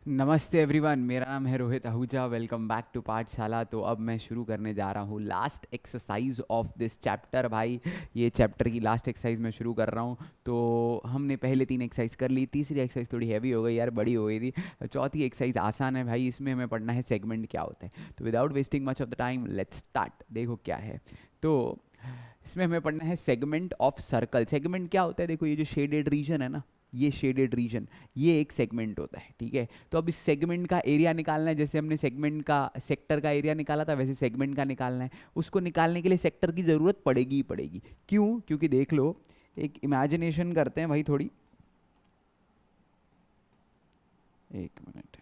नमस्ते एवरीवन, मेरा नाम है Rohit Ahuja. Welcome back to Pathshala. तो अब मैं शुरू करने जा रहा हूँ last exercise of this chapter. भाई, ये चैप्टर की लास्ट एक्सरसाइज मैं शुरू कर रहा हूँ। तो हमने पहले 3 एक्सरसाइज कर ली, तीसरी एक्सरसाइज थोड़ी हैवी हो गई यार, बड़ी हो गई थी। चौथी एक्सरसाइज आसान है भाई, इसमें हमें पढ़ना है सेगमेंट क्या होता है। तो without wasting much of the time let's start. देखो क्या है। तो इसमें हमें पढ़ना है सेगमेंट ऑफ सर्कल। सेगमेंट क्या होता है? देखो, ये जो शेडेड रीजन है ना, ये शेडेड रीजन, ये एक सेगमेंट होता है। ठीक है, तो अब इस सेगमेंट का एरिया निकालना है। जैसे हमने सेगमेंट का सेक्टर का एरिया निकाला था, वैसे सेगमेंट का निकालना है। उसको निकालने के लिए सेक्टर की ज़रूरत पड़ेगी ही पड़ेगी। क्यों? क्योंकि देख लो, एक इमेजिनेशन करते हैं भाई थोड़ी। एक मिनट,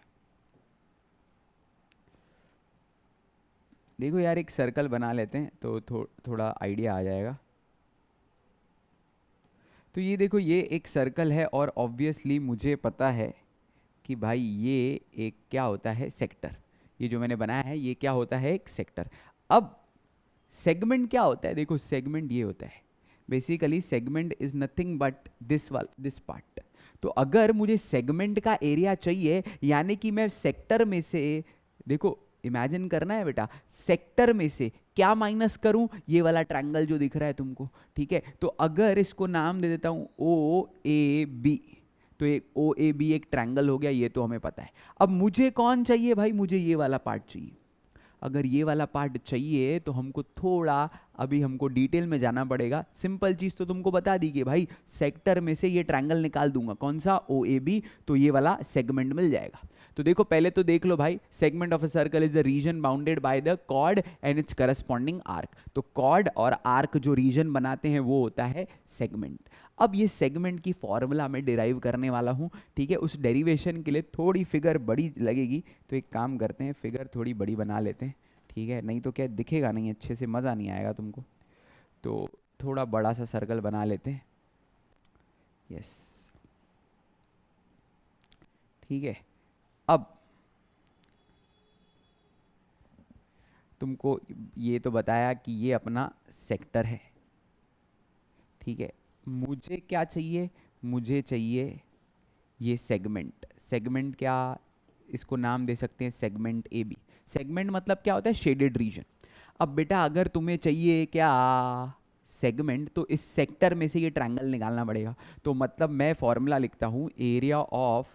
देखो यार, एक सर्कल बना लेते हैं तो थोड़ा आइडिया आ जाएगा। तो ये देखो, ये एक सर्कल है और ऑब्वियसली मुझे पता है कि भाई ये एक क्या होता है, सेक्टर। ये जो मैंने बनाया है ये क्या होता है, एक सेक्टर। अब सेगमेंट क्या होता है? देखो, सेगमेंट ये होता है, basically segment is nothing but this part. तो अगर मुझे सेगमेंट का एरिया चाहिए, यानी कि मैं सेक्टर में से, देखो इमेजिन करना है बेटा, सेक्टर में से क्या माइनस करूं? ये वाला ट्रायंगल जो दिख रहा है तुमको, ठीक है। तो अगर इसको नाम दे देता हूं ओ ए बी, तो एक ओ ए बी एक ट्रायंगल हो गया, ये तो हमें पता है। अब मुझे कौन चाहिए भाई? मुझे ये वाला पार्ट चाहिए। अगर ये वाला पार्ट चाहिए तो हमको थोड़ा अभी हमको डिटेल में जाना पड़ेगा। सिंपल चीज़ तो तुमको बता दी कि भाई सेक्टर में से ये ट्रायंगल निकाल दूंगा, कौन सा? ओ ए बी, तो ये वाला सेगमेंट मिल जाएगा। तो देखो, पहले तो देख लो भाई, segment of a circle is the region bounded by the chord and its corresponding arc. तो कॉर्ड और आर्क जो रीजन बनाते हैं वो होता है सेगमेंट। अब ये सेगमेंट की फॉर्मूला में डिराइव करने वाला हूँ, ठीक है। उस डेरिवेशन के लिए थोड़ी फिगर बड़ी लगेगी, तो एक काम करते हैं, फिगर थोड़ी बड़ी बना लेते हैं, ठीक है। नहीं तो क्या दिखेगा नहीं अच्छे से, मज़ा नहीं आएगा तुमको। तो थोड़ा बड़ा सा सर्कल बना लेते हैं। यस, ठीक है। अब तुमको ये तो बताया कि ये अपना सेक्टर है, ठीक है। मुझे क्या चाहिए? मुझे चाहिए ये सेगमेंट। सेगमेंट क्या? इसको नाम दे सकते हैं सेगमेंट ए बी। सेगमेंट मतलब क्या होता है? Shaded region. अब बेटा, अगर तुम्हें चाहिए क्या सेगमेंट, तो इस सेक्टर में से ये ट्रायंगल निकालना पड़ेगा। तो मतलब मैं फॉर्मूला लिखता हूँ, एरिया ऑफ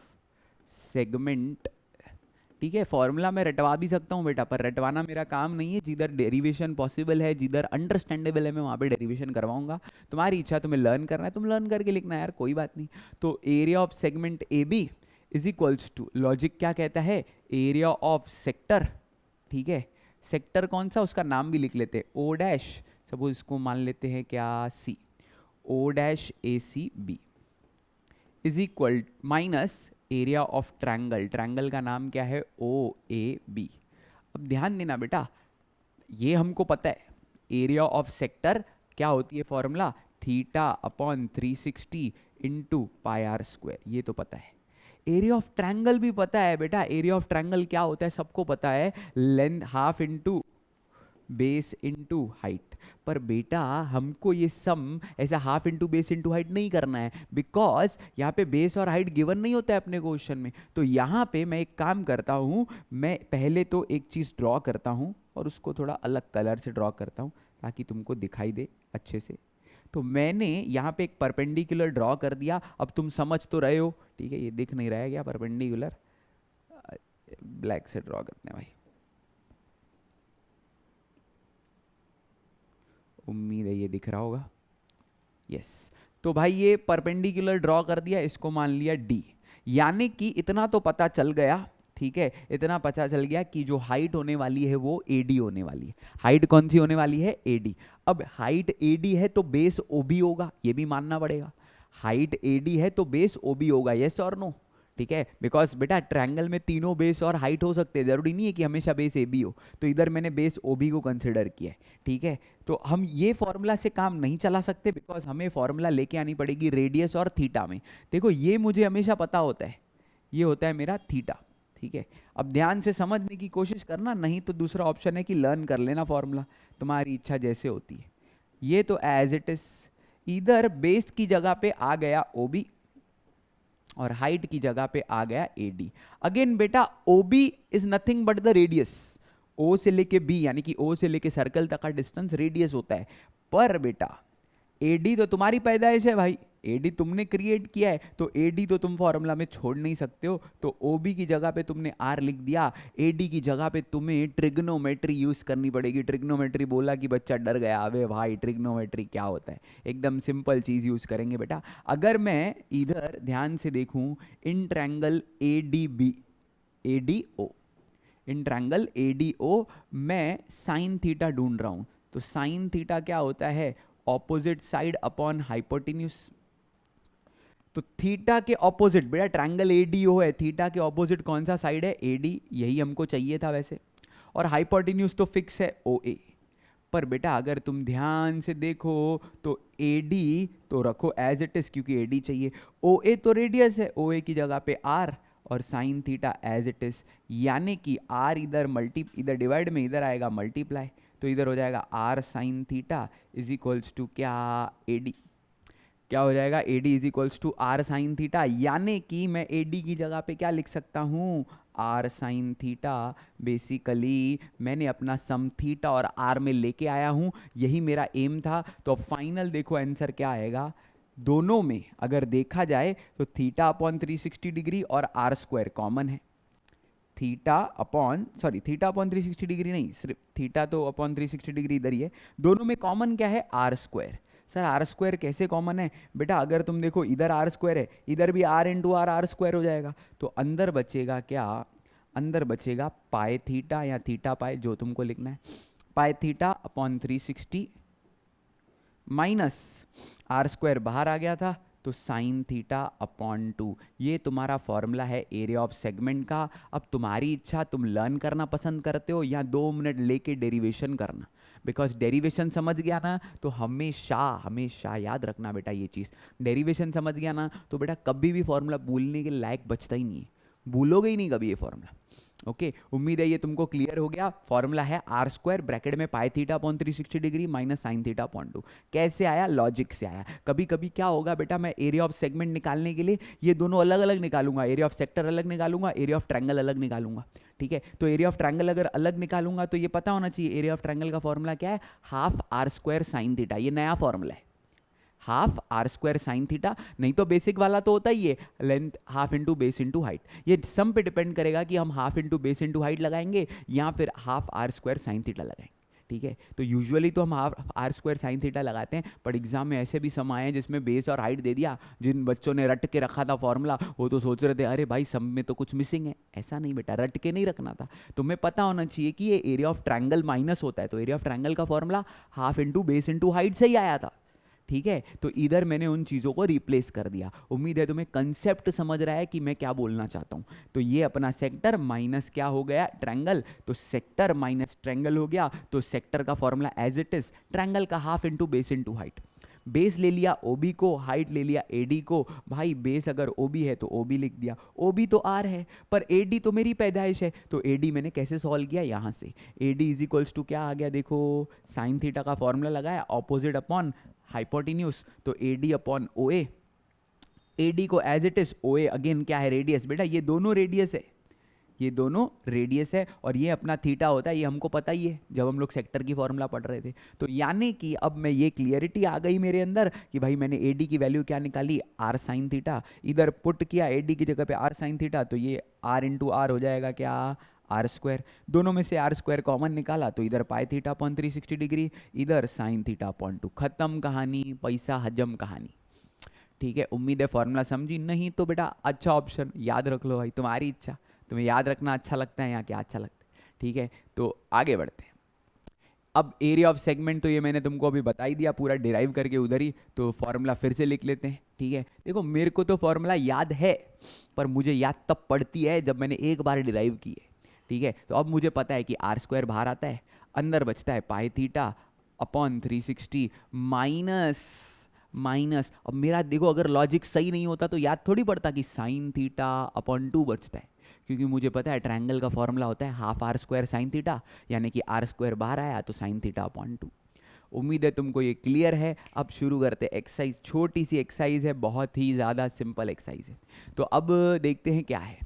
सेगमेंट, ठीक है। फॉर्मूला मैं रटवा भी सकता हूँ बेटा, पर रटवाना मेरा काम नहीं है। जिधर डेरिवेशन पॉसिबल है, जिधर अंडरस्टैंडेबल है, मैं वहाँ पे डेरिवेशन करवाऊंगा। तुम्हारी इच्छा, तुम्हें लर्न करना है तुम लर्न करके लिखना है यार, कोई बात नहीं। तो area of segment A B is equals to, logic क्या कहता है, एरिया ऑफ सेक्टर, ठीक है। सेक्टर कौन सा, उसका नाम भी लिख लेते हैं, ओ डैश, सपोज इसको मान लेते हैं क्या, C, O dash A C B is equal minus area of triangle. Triangle का नाम क्या है, ओ ए बी। अब ध्यान देना बेटा, ये हमको पता है, एरिया ऑफ सेक्टर क्या होती है formula, theta upon 360 into pi R square, ये तो पता है। एरिया ऑफ ट्रायंगल भी पता है बेटा। एरिया ऑफ ट्रायंगल क्या होता है सबको पता है, length half into base into height. पर बेटा, हमको ये सम ऐसा half into base into height नहीं करना है, बिकॉज यहाँ पे बेस और हाइट गिवन नहीं होता है अपने क्वेश्चन में। तो यहाँ पे मैं एक काम करता हूँ, मैं पहले तो एक चीज़ ड्रॉ करता हूँ और उसको थोड़ा अलग कलर से ड्रॉ करता हूँ ताकि तुमको दिखाई दे अच्छे से। तो मैंने यहाँ पे एक परपेंडिकुलर ड्रॉ कर दिया। अब तुम समझ तो रहे हो, ठीक है। ये दिख नहीं रहा है क्या परपेंडिकुलर? ब्लैक से ड्रॉ करते हैं भाई, उम्मीद है ये दिख रहा होगा। यस, तो भाई ये परपेंडिकुलर ड्रॉ कर दिया, इसको मान लिया डी। यानी कि इतना तो पता चल गया, ठीक है, इतना पता चल गया कि जो हाइट होने वाली है वो एडी होने वाली है। हाइट कौन सी होने वाली है, एडी। अब हाइट एडी है तो बेस ओबी होगा, ये भी मानना पड़ेगा। हाइट एडी है तो बेस ओबी होगा, यस और नो? ठीक है, बिकॉज बेटा ट्रायंगल में तीनों बेस और हाइट हो सकते हैं, जरूरी नहीं है कि हमेशा बेस ए बी हो। तो इधर मैंने बेस ओ बी को कंसिडर किया है, ठीक है। तो हम ये फॉर्मूला से काम नहीं चला सकते, बिकॉज हमें फॉर्मूला लेके आनी पड़ेगी रेडियस और थीटा में। देखो, ये मुझे हमेशा पता होता है, ये होता है मेरा थीटा, ठीक है। अब ध्यान से समझने की कोशिश करना, नहीं तो दूसरा ऑप्शन है कि लर्न कर लेना फॉर्मूला, तुम्हारी इच्छा जैसे होती है। ये तो एज इट इज, इधर बेस की जगह पे आ गया ओ बी, और हाइट की जगह पे आ गया एडी। अगेन बेटा O B is nothing but the radius, O से लेके बी यानी कि ओ से लेके सर्कल तक का डिस्टेंस रेडियस होता है। पर बेटा एडी तो तुम्हारी पैदाइश है भाई, एडी तुमने क्रिएट किया है, तो एडी तो तुम फॉर्मूला में छोड़ नहीं सकते हो, तो ओबी की जगह पे तुमने आर लिख दिया, एडी की जगह पे तुम्हें ट्रिग्नोमेट्री यूज करनी पड़ेगी। ट्रिग्नोमेट्री बोला कि बच्चा डर गया, अबे भाई ट्रिग्नोमेट्री क्या होता है, एकदम सिंपल चीज यूज करेंगे बेटा। अगर मैं इधर ध्यान से देखूं, in triangle A D B, A D O, in triangle A D O मैं साइन थीटा ढूंढ रहा हूं, तो साइन थीटा क्या होता है, ऑपोजिट साइड अपॉन हाइपोटेन्यूज। तो थीटा के ऑपोजिट बेटा ट्रायंगल एडीओ है, थीटा के ऑपोजिट कौन सा साइड है, एडी, यही हमको चाहिए था वैसे। और हाइपोटेन्यूज तो फिक्स है ओ ए। पर बेटा अगर तुम ध्यान से देखो तो एडी तो रखो एज इट इज क्योंकि एडी चाहिए, ओ ए तो रेडियस है, ओ ए की जगह पे आर और sine theta as it is, यानी कि आर इधर डिवाइड में इधर आएगा मल्टीप्लाई, तो इधर हो जाएगा R sine theta is equals to क्या, एडी। क्या हो जाएगा, AD is equals to R sine theta, यानी कि मैं एडी की जगह पे क्या लिख सकता हूँ, आर साइन थीटा। बेसिकली मैंने अपना सम थीटा और आर में लेके आया हूँ, यही मेरा एम था। तो फाइनल देखो आंसर क्या आएगा, दोनों में अगर देखा जाए तो थीटा अपॉन 360 डिग्री और आर स्क्वायर कॉमन है, थीटा अपॉन 360 डिग्री नहीं, सिर्फ थीटा तो अपॉन 360 डिग्री इधर ही है, दोनों में कॉमन क्या है, R square. Sir R square कैसे कॉमन है, बेटा अगर तुम देखो इधर आर स्क्वायर है, इधर भी R into R, R square हो जाएगा, तो अंदर बचेगा क्या, अंदर बचेगा पाई थीटा या थीटा पाई, जो तुमको लिखना है, pi theta upon 360 minus R square बाहर आ गया था, तो साइन थीटा अपॉन 2, ये तुम्हारा फॉर्मूला है एरिया ऑफ सेगमेंट का। अब तुम्हारी इच्छा, तुम लर्न करना पसंद करते हो या 2 मिनट लेके डेरिवेशन करना, बिकॉज डेरिवेशन समझ गया ना तो हमेशा हमेशा याद रखना बेटा ये चीज़, डेरिवेशन समझ गया ना तो बेटा कभी भी फॉर्मूला भूलने के लायक बचता ही नहीं है, भूलोगे ही नहीं कभी ये फॉर्मूला। ओके उम्मीद है ये तुमको क्लियर हो गया। फॉर्मूला है आर स्क्वायर ब्रैकेट में pi theta upon 360 degree minus sine theta upon 2। कैसे आया, लॉजिक से आया। कभी कभी क्या होगा बेटा, मैं एरिया ऑफ सेगमेंट निकालने के लिए ये दोनों अलग अलग निकालूंगा, एरिया ऑफ सेक्टर अलग निकालूंगा, एरिया ऑफ ट्रायंगल अलग निकालूंगा, ठीक है। तो एरिया ऑफ ट्रायंगल अगर अलग निकालूंगा तो ये पता होना चाहिए, एरिया ऑफ ट्रायंगल का फॉर्मूला क्या है, half R square sine theta, ये नया फॉर्मूला है, half R square sine theta. नहीं तो बेसिक वाला तो होता ही है, length half into base into height, ये सम पे डिपेंड करेगा कि हम half into base into height लगाएंगे या फिर half R square sine theta लगाएंगे, ठीक है। तो यूजुअली तो हम half R square sine theta लगाते हैं, पर एग्जाम में ऐसे भी समय है जिसमें बेस और हाइट दे दिया, जिन बच्चों ने रट के रखा था फॉर्मूला वो तो सोच रहे थे अरे भाई सब में तो कुछ मिसिंग है। ऐसा नहीं बेटा, रट के नहीं रखना था, तुम्हें पता होना चाहिए कि ये एरिया ऑफ ट्रायंगल माइनस होता है, तो एरिया ऑफ ट्रायंगल का formula half into base into height से ही आया था, ठीक है। तो इधर मैंने उन चीज़ों को रिप्लेस कर दिया। उम्मीद है तुम्हें कंसेप्ट समझ रहा है कि मैं क्या बोलना चाहता हूँ। तो ये अपना सेक्टर माइनस क्या हो गया, ट्रायंगल, तो सेक्टर माइनस ट्रायंगल हो गया, तो सेक्टर का formula as it is triangle का half into base into height. Base ले लिया ओबी को, हाइट ले लिया एडी को, भाई बेस अगर ओबी है तो ओबी लिख दिया, ओबी तो आर है पर एडी तो मेरी पैदाइश है, तो एडी मैंने कैसे सॉल्व किया, यहाँ से एडी इज इक्वल्स टू क्या आ गया, देखो साइन थीटा का फॉर्मूला लगाया, ऑपोजिट अपॉन हाइपोटेन्यूज, तो AD upon O A, AD को as it is, O A again क्या है, रेडियस, बेटा ये दोनों रेडियस है, ये दोनों रेडियस है, और ये अपना थीटा होता है, ये हमको पता ही है जब हम लोग सेक्टर की फॉर्मूला पढ़ रहे थे। तो यानी कि अब मैं ये क्लियरिटी आ गई मेरे अंदर कि भाई मैंने एडी की वैल्यू क्या निकाली, आर साइन थीटा, इधर पुट किया एडी की जगह पे आर साइन थीटा, तो ये आर इंटू आर हो जाएगा क्या, आर स्क्वायर, दोनों में से आर स्क्वायर कॉमन निकाला, तो इधर पाई थीटा अपॉन 360 डिग्री, इधर साइन थीटा अपॉन 2, खत्म कहानी, पैसा हजम कहानी, ठीक है। उम्मीद है फॉर्मूला समझी, नहीं तो बेटा अच्छा ऑप्शन याद रख लो भाई, तुम्हारी इच्छा, तुम्हें याद रखना अच्छा लगता है या क्या अच्छा लगता है, ठीक है। तो आगे बढ़ते हैं। अब एरिया ऑफ सेगमेंट तो ये मैंने तुमको अभी बता ही दिया पूरा डिराइव करके उधर ही, तो फॉर्मूला फिर से लिख लेते हैं, ठीक है। देखो मेरे को तो फॉर्मूला याद है, पर मुझे याद तब पड़ती है जब मैंने एक बार डिराइव की है, ठीक है। तो अब मुझे पता है कि आर स्क्वायर बाहर आता है, अंदर बचता है पाई थीटा अपॉन 360 माइनस, अब मेरा देखो अगर लॉजिक सही नहीं होता तो याद थोड़ी पड़ता कि साइन थीटा अपॉन 2 बचता है, क्योंकि मुझे पता है ट्रायंगल का फॉर्मूला होता है half R square sine theta, यानी कि आर स्क्वायर बाहर आया तो साइन थीटा अपॉन 2। उम्मीद है तुमको ये क्लियर है। अब शुरू करते हैं एक्सरसाइज, छोटी सी एक्सरसाइज है, बहुत ही ज़्यादा सिंपल एक्सरसाइज है। तो अब देखते हैं क्या है।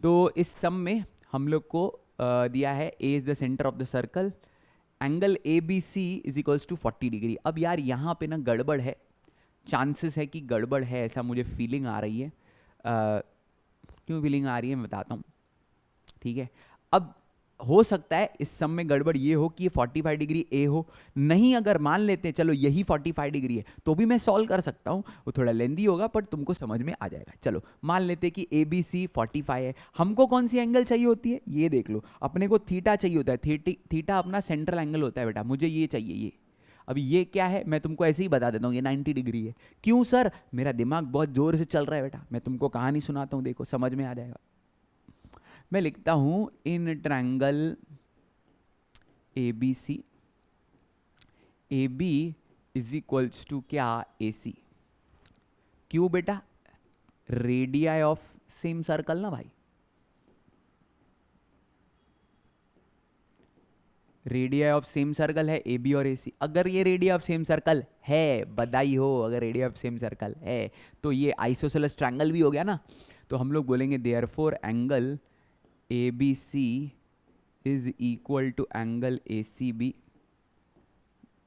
तो इस सम में हम लोग को दिया है A is the centre of the circle, angle A B C is equals to 40 degree. अब यार यहाँ पे ना गड़बड़ है, चांसेस है कि गड़बड़ है, ऐसा मुझे फीलिंग आ रही है। क्यों फीलिंग आ रही है मैं बताता हूँ, ठीक है। अब हो सकता है इस सम में गड़बड़ ये हो कि ये 45 डिग्री ए हो, नहीं अगर मान लेते हैं चलो यही 45 डिग्री है तो भी मैं सॉल्व कर सकता हूँ, वो थोड़ा लेंदी होगा पर तुमको समझ में आ जाएगा। चलो मान लेते हैं कि ए बी सी 45 है, हमको कौन सी एंगल चाहिए होती है, ये देख लो, अपने को थीटा चाहिए होता है। थीटा अपना सेंट्रल एंगल होता है बेटा, मुझे ये चाहिए ये। अब ये क्या है मैं तुमको ऐसे ही बता देता हूँ, ये 90 डिग्री है। क्यों सर, मेरा दिमाग बहुत जोर से चल रहा है बेटा, मैं तुमको कहानी सुनाता हूँ, देखो समझ में आ जाएगा। मैं लिखता हूं in triangle A B C, A B is equals to क्या, ए सी। क्यों बेटा, रेडियाई ऑफ सेम सर्कल ना भाई, रेडियाई ऑफ सेम सर्कल है ए बी और ए सी। अगर ये रेडियाई ऑफ सेम सर्कल है, बधाई हो, अगर रेडियाई ऑफ सेम सर्कल है तो ये आइसोसेलेस ट्रायंगल भी हो गया ना। तो हम लोग बोलेंगे therefore angle ABC is equal to angle ACB,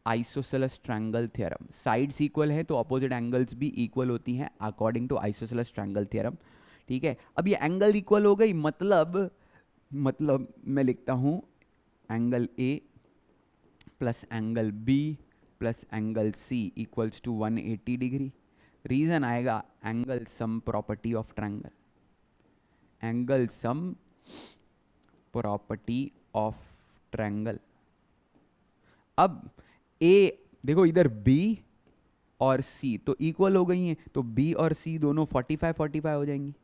isosceles triangle theorem. Sides equal है तो अपोजिट एंगल्स भी इक्वल होती हैं according to isosceles triangle theorem, ठीक है। अब ये एंगल इक्वल हो गई, मतलब मैं लिखता हूं angle A plus angle B plus angle C equals to 180 degree. Reason आएगा angle sum property of triangle, angle sum property of triangle. अब ए देखो इधर B और C तो इक्वल हो गई हैं, तो B और C दोनों 45-45 हो जाएंगी,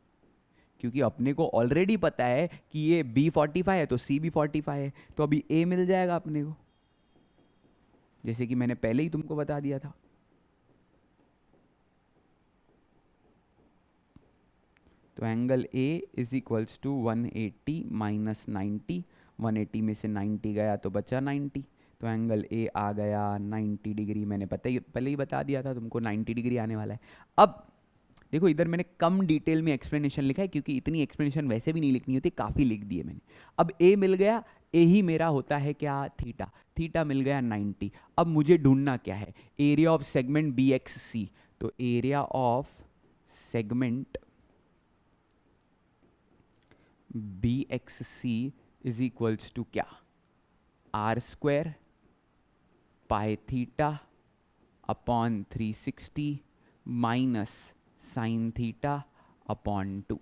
क्योंकि अपने को ऑलरेडी पता है कि ये B 45 है तो C भी 45 है, तो अभी A मिल जाएगा अपने को, जैसे कि मैंने पहले ही तुमको बता दिया था। तो angle A is equals to 180 minus 90, 180 में से 90 गया तो बचा 90, तो एंगल A आ गया 90 डिग्री। मैंने पहले ही बता दिया था तुमको 90 डिग्री आने वाला है। अब देखो इधर मैंने कम डिटेल में एक्सप्लेनेशन लिखा है, क्योंकि इतनी एक्सप्लेनेशन वैसे भी नहीं लिखनी होती, काफ़ी लिख दिए मैंने। अब A मिल गया, A ही मेरा होता है क्या, थीटा, थीटा मिल गया 90। अब मुझे ढूंढना क्या है, एरिया ऑफ सेगमेंट BXC। तो area of segment BXC is equals to क्या, R square pi theta upon 360 minus sine theta upon 2।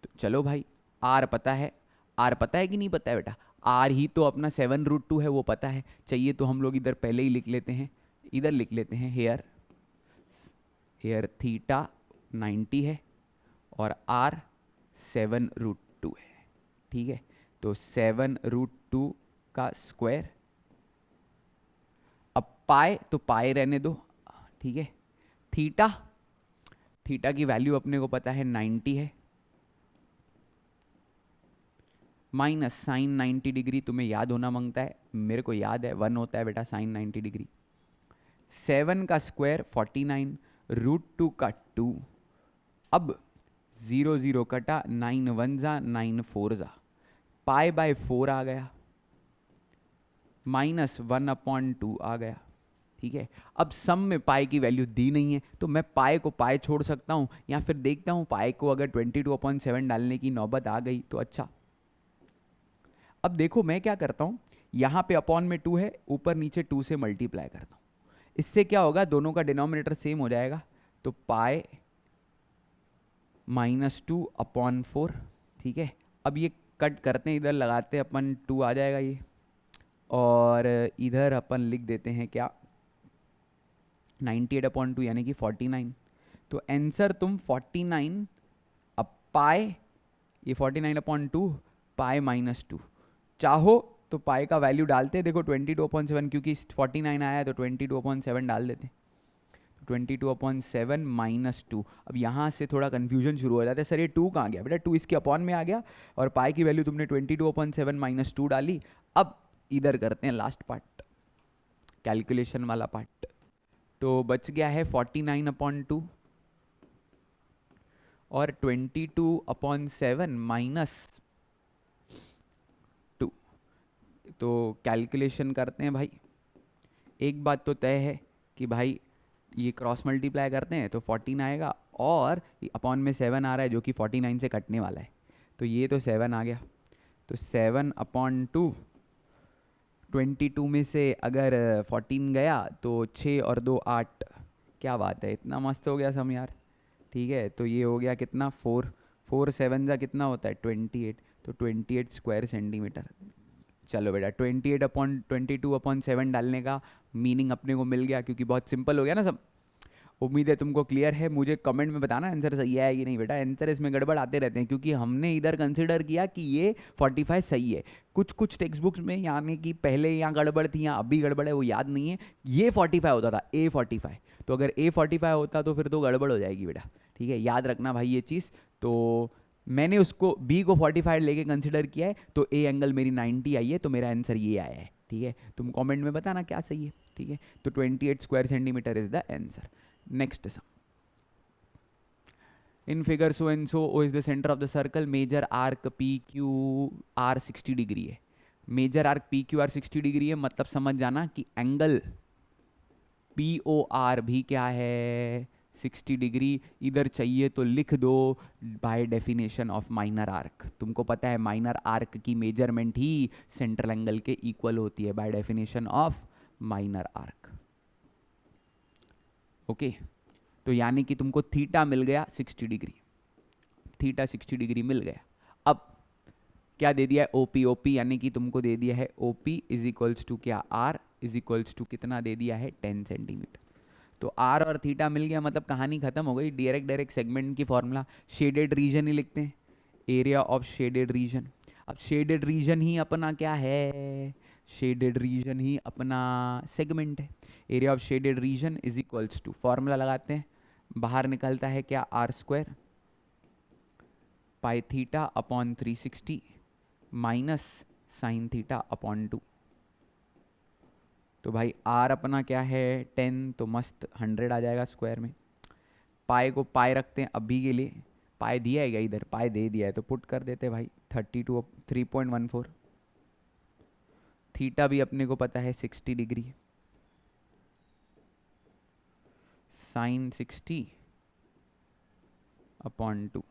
तो चलो भाई, आर पता है, आर पता है कि नहीं पता है बेटा, आर ही तो अपना 7√2 है, वो पता है। चाहिए तो हम लोग इधर पहले ही लिख लेते हैं, इधर लिख लेते हैं, हेयर थीटा 90 है और आर 7√2 है, ठीक है। तो 7√2 का स्क्वायर, अब पाए तो पाए रहने दो, ठीक है। थीटा, थीटा की वैल्यू अपने को पता है 90 है, माइनस साइन 90 डिग्री, तुम्हें याद होना मांगता है, मेरे को याद है 1 होता है बेटा साइन 90 डिग्री। 7 का स्क्वायर 49, √2 का 2, अब 0 0 कटा, 9 1 जा 9 4 जा, पाई बाय 4 आ गया, माइनस 1/2 आ गया, ठीक है। अब सम में पाई की वैल्यू दी नहीं है, तो मैं पाई को पाई छोड़ सकता हूं, या फिर देखता हूं पाई को अगर 22/7 डालने की नौबत आ गई तो अच्छा। अब देखो मैं क्या करता हूं, यहां पे अपॉन में 2 है, ऊपर नीचे 2 से मल्टीप्लाई करता हूं, इससे क्या होगा, दोनों का डिनोमिनेटर सेम हो जाएगा। तो पाई -2/4, ठीक है। अब ये कट करते हैं, इधर लगाते हैं अपन, 2 आ जाएगा ये, और इधर अपन लिख देते हैं क्या, 98/2 यानी कि 49। तो आंसर तुम 49, अब पाई ये 49/2 पाई -2, चाहो तो पाई का वैल्यू डालते, देखो 22/7, क्योंकि 49 आया है तो 22/7 डाल देते, 22/7 -2। अब यहाँ से थोड़ा कन्फ्यूजन शुरू हो जाता है, सर ये 2 कहाँ गया बेटा, 2 इसके अपॉन में आ गया, और पाई की वैल्यू तुमने 22/7 -2 डाली। अब इधर करते हैं लास्ट पार्ट, कैलकुलेशन वाला पार्ट। तो बच गया है 49/2 और 22/7 माइनस 2। तो कैलकुलेशन करते हैं भाई। एक बात तो तय है कि भाई ये क्रॉस मल्टीप्लाई करते हैं तो 14 आएगा और अपॉन में 7 आ रहा है जो कि 49 से कटने वाला है, तो ये तो 7 आ गया। तो 7/2, 22 में से अगर 14 गया तो 6 और 2 8। क्या बात है, इतना मस्त हो गया सम यार। ठीक है, तो ये हो गया कितना 4, 4 7 जा कितना होता है 28, तो 28 स्क्वायर सेंटीमीटर। चलो बेटा 28/22/7 डालने का मीनिंग अपने को मिल गया, क्योंकि बहुत सिंपल हो गया ना सब। उम्मीद है तुमको क्लियर है। मुझे कमेंट में बताना आंसर सही है कि नहीं बेटा। आंसर इसमें गड़बड़ आते रहते हैं क्योंकि हमने इधर कंसिडर किया कि ये 45 सही है। कुछ कुछ टेक्स्ट बुक्स में यानी कि पहले यहाँ गड़बड़ थी या अभी गड़बड़ है वो याद नहीं है, ये 45 होता था A45। तो अगर A45 होता तो फिर तो गड़बड़ हो जाएगी बेटा। ठीक है, याद रखना भाई ये चीज़। तो मैंने उसको B को 45 लेके कंसिडर किया है, तो A एंगल मेरी 90 आई है, तो मेरा आंसर ये आया है। ठीक है, तुम कमेंट में बताना क्या सही है। ठीक है, तो 28 square centimetre is the answer. Next sum. In figure so and so O is the center of the circle, major arc PQR 60 degree है। मेजर आर्क PQR 60 डिग्री है, मतलब समझ जाना कि एंगल POR भी क्या है 60 डिग्री। इधर चाहिए तो लिख दो by definition of minor arc. तुमको पता है माइनर आर्क की मेजरमेंट ही सेंट्रल एंगल के इक्वल होती है by definition of minor arc. Okay, तो यानी कि तुमको थीटा मिल गया 60 डिग्री, थीटा 60 डिग्री मिल गया। अब क्या दे दिया है ओपी, ओपी यानी कि तुमको दे दिया है ओपी इज इक्वल्स टू क्या आर इज इक्वल्स टू कितना दे दिया है 10 सेंटीमीटर। तो आर और थीटा मिल गया, मतलब कहानी खत्म हो गई। डायरेक्ट डायरेक्ट सेगमेंट की फॉर्मूला शेडेड रीजन ही लिखते हैं, एरिया ऑफ शेडेड रीजन। अब शेडेड रीजन ही अपना क्या है, शेडेड रीजन ही अपना सेगमेंट है। Area of shaded region is equals to, formula लगाते हैं, बाहर निकलता है क्या R square pi theta upon 360 minus sine theta upon 2। तो भाई आर अपना क्या है 10, तो मस्त 100 आ जाएगा स्क्वायर में। पाई को पाई रखते हैं अभी के लिए, पाई दिया है क्या इधर, पाई दे दिया है तो पुट कर देते भाई 32 3.14। थीटा भी अपने को पता है 60 डिग्री, साइन 60 अपॉन 2,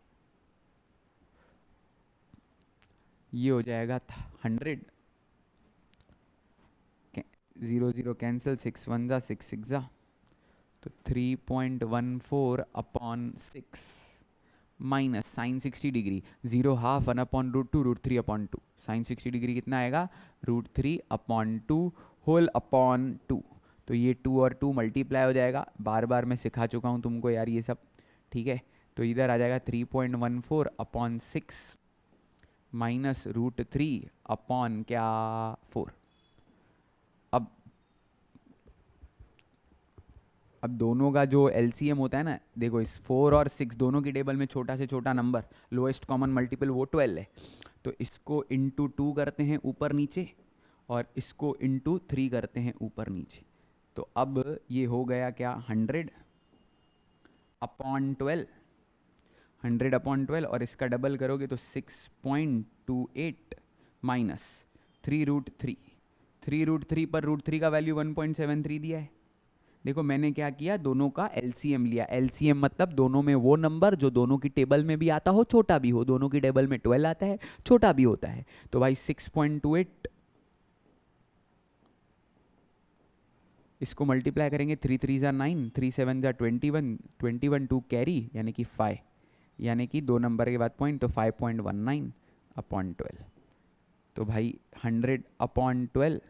ये हो जाएगा 100। 0 0 कैंसिल, 6 1 जा 6 6 जा, तो 3.14 upon 6 minus sine 60 degree, 0 half 1 upon √2 √3 upon 2। Sine 60 degree कितना आएगा √3 अपॉन 2 होल अपॉन 2। तो ये 2 और 2 मल्टीप्लाई हो जाएगा। बार बार मैं सिखा चुका हूँ तुमको यार ये सब। ठीक है, तो इधर आ जाएगा 3.14 अपॉन 6 माइनस √3 अपॉन क्या 4। अब दोनों का जो LCM होता है ना, देखो इस 4 और 6 दोनों की टेबल में छोटा से छोटा नंबर लोएस्ट कॉमन मल्टीपल वो 12 है। तो इसको इंटू 2 करते हैं ऊपर नीचे और इसको इंटू 3 करते हैं ऊपर नीचे। तो अब ये हो गया क्या 100 अपॉन 12, 100 अपॉन 12 और इसका डबल करोगे तो 6.28 माइनस 3√3। 3√3 पर √3 का वैल्यू 1.73 दिया है। देखो मैंने क्या किया, दोनों का LCM लिया। LCM मतलब दोनों में वो नंबर जो दोनों की टेबल में भी आता हो छोटा भी हो। दोनों की टेबल में 12 आता है, छोटा भी होता है। तो भाई 6.28 इसको मल्टीप्लाई करेंगे, 3 3 जा 9, 3 7 जा 21, 21 2 कैरी यानी कि 5, यानी कि 2 नंबर के बाद पॉइंट, तो 5.19 अपॉन 12। तो भाई 100 अपॉन 12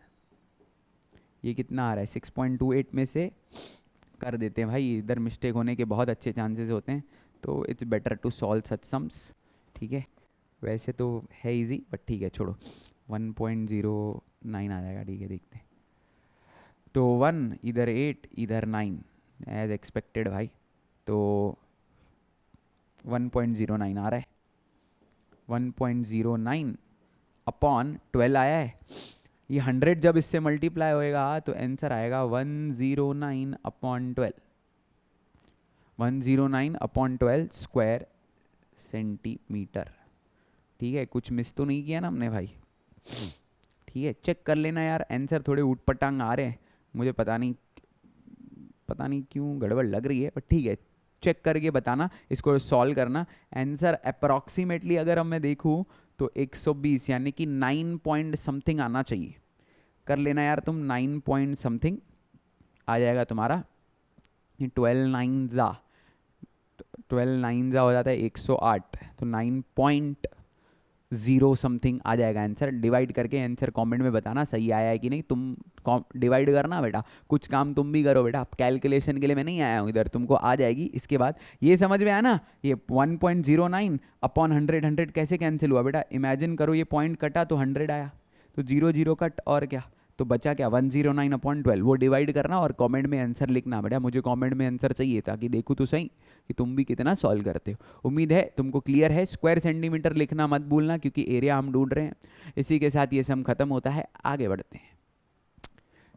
ये कितना आ रहा है 6.28 में से कर देते हैं भाई, इधर मिस्टेक होने के बहुत अच्छे चांसेस होते हैं। तो it's better to solve such sums. ठीक है, वैसे तो है इजी बट ठीक है छोड़ो, 1.09 आ जाएगा। ठीक है, देखते हैं। तो 1 इधर 8 इधर 9 एज एक्सपेक्टेड भाई, तो 1.09 आ रहा है। 1.09 अपॉन 12 आया है, ये 100 जब इससे मल्टीप्लाई होएगा तो आंसर आएगा 109/12, 109/12 स्क्वायर सेंटीमीटर। ठीक है, कुछ मिस तो नहीं किया ना हमने भाई? ठीक है, चेक कर लेना यार, आंसर थोड़े ऊटपटांग आ रहे हैं, मुझे पता नहीं क्यों गड़बड़ लग रही है, पर ठीक है, चेक करके बताना, इसको सॉल्व करना। आंसर अप्रॉक्सीमेटली अगर मैं देखूँ तो 120 यानी कि 9 पॉइंट समथिंग आना चाहिए। कर लेना यार तुम, 9 पॉइंट समथिंग आ जाएगा तुम्हारा। 12 9 जा हो जाता है 108, तो 9.0 समथिंग आ जाएगा आंसर। डिवाइड करके आंसर कमेंट में बताना सही आया है कि नहीं। तुम डिवाइड करना बेटा, कुछ काम तुम भी करो बेटा, कैलकुलेशन के लिए मैं नहीं आया हूँ इधर, तुमको आ जाएगी इसके बाद। ये समझ में आया ना, ये 1.09/100, 100 कैसे कैंसिल हुआ बेटा? इमेजिन करो ये पॉइंट कटा तो 100 आया, तो 0 0 कट और क्या, तो बचा क्या 109/12। वो डिवाइड करना और कमेंट में आंसर लिखना बेटा, मुझे कमेंट में आंसर चाहिए ताकि देखूँ तो सही कि तुम भी कितना सॉल्व करते हो। उम्मीद है तुमको क्लियर है। स्क्वायर सेंटीमीटर लिखना मत भूलना क्योंकि एरिया हम ढूंढ रहे हैं। इसी के साथ ये सम खत्म होता है, आगे बढ़ते हैं।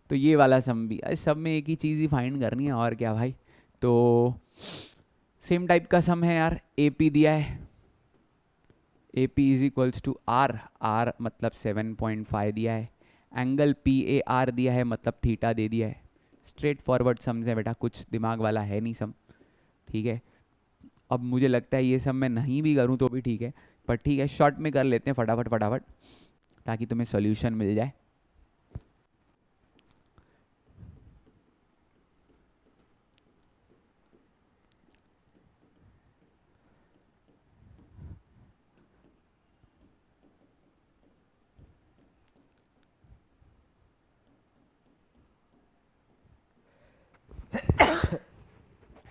तो ये वाला सम भी, सब में एक ही चीज़ ही फाइंड करनी है और क्या भाई। तो सेम टाइप का सम है यार, AP दिया है, AP is equals to R मतलब 7.5 दिया है, एंगल PAR दिया है मतलब थीटा दे दिया है। स्ट्रेट फॉरवर्ड सम्स है बेटा, कुछ दिमाग वाला है नहीं सम। ठीक है, अब मुझे लगता है ये सब मैं नहीं भी करूँ तो भी ठीक है, पर ठीक है शॉर्ट में कर लेते हैं फटाफट ताकि तुम्हें सॉल्यूशन मिल जाए।